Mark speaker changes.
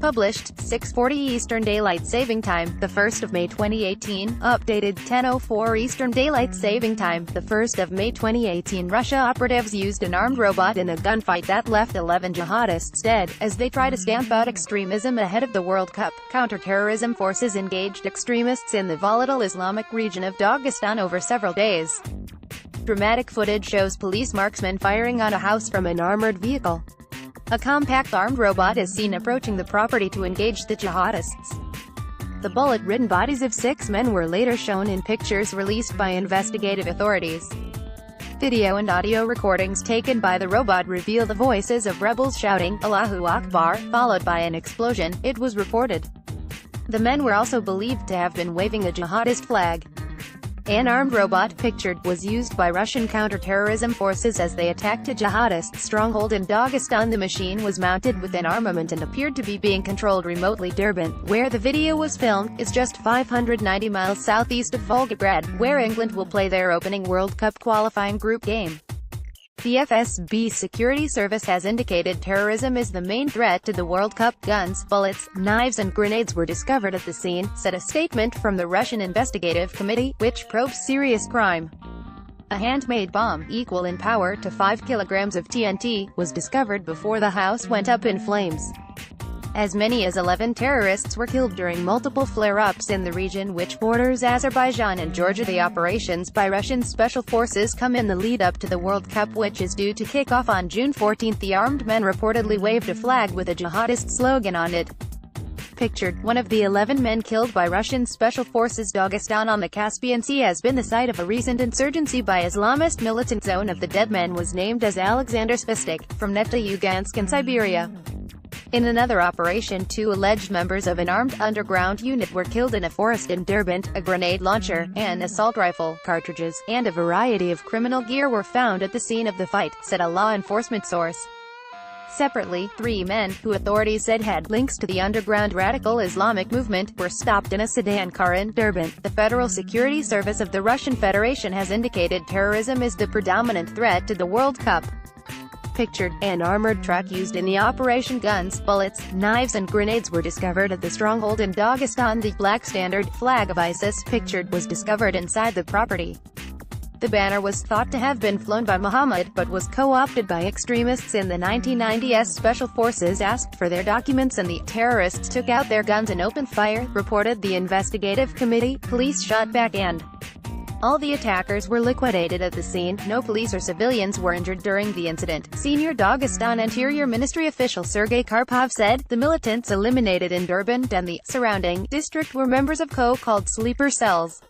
Speaker 1: Published, 6:40 Eastern Daylight Saving Time, 1 May 2018. Updated, 10:04 Eastern Daylight Saving Time, 1 May 2018. Russia operatives used an armed robot in a gunfight that left 11 jihadists dead, as they try to stamp out extremism ahead of the World Cup. Counter-terrorism forces engaged extremists in the volatile Islamic region of Dagestan over several days. Dramatic footage shows police marksmen firing on a house from an armored vehicle. A compact armed robot is seen approaching the property to engage the jihadists. The bullet-ridden bodies of 6 men were later shown in pictures released by investigative authorities. Video and audio recordings taken by the robot reveal the voices of rebels shouting, "Allahu Akbar," followed by an explosion, it was reported. The men were also believed to have been waving a jihadist flag. An armed robot, pictured, was used by Russian counter-terrorism forces as they attacked a jihadist stronghold in Dagestan. The machine was mounted with an armament and appeared to be being controlled remotely. Durban, where the video was filmed, is just 590 miles southeast of Volgograd, where England will play their opening World Cup qualifying group game. The FSB security service has indicated terrorism is the main threat to the World Cup. Guns, bullets, knives and grenades were discovered at the scene, said a statement from the Russian Investigative Committee, which probes serious crime. A handmade bomb, equal in power to 5 kilograms of TNT, was discovered before the house went up in flames. As many as 11 terrorists were killed during multiple flare-ups in the region which borders Azerbaijan and Georgia. The operations by Russian special forces come in the lead-up to the World Cup, which is due to kick off on June 14. The armed men reportedly waved a flag with a jihadist slogan on it. Pictured, one of the 11 men killed by Russian special forces. Dagestan on the Caspian Sea has been the site of a recent insurgency by Islamist militant. Zone of the dead men was named as Alexander Svistik, from Nefteyugansk in Siberia. In another operation, 2 alleged members of an armed underground unit were killed in a forest in Durban. A grenade launcher, an assault rifle, cartridges, and a variety of criminal gear were found at the scene of the fight, said a law enforcement source. Separately, 3 men, who authorities said had links to the underground radical Islamic movement, were stopped in a sedan car in Durban. The Federal Security Service of the Russian Federation has indicated terrorism is the predominant threat to the World Cup. Pictured, an armored truck used in the operation. Guns, bullets, knives and grenades were discovered at the stronghold in Dagestan. The black standard flag of ISIS, pictured, was discovered inside the property. The banner was thought to have been flown by Muhammad, but was co-opted by extremists in the 1990s. Special forces asked for their documents and the terrorists took out their guns and opened fire, reported the investigative committee. Police shot back and all the attackers were liquidated at the scene. No police or civilians were injured during the incident. Senior Dagestan Interior Ministry official Sergei Karpov said, the militants eliminated in Durban and the surrounding district were members of co-called sleeper cells.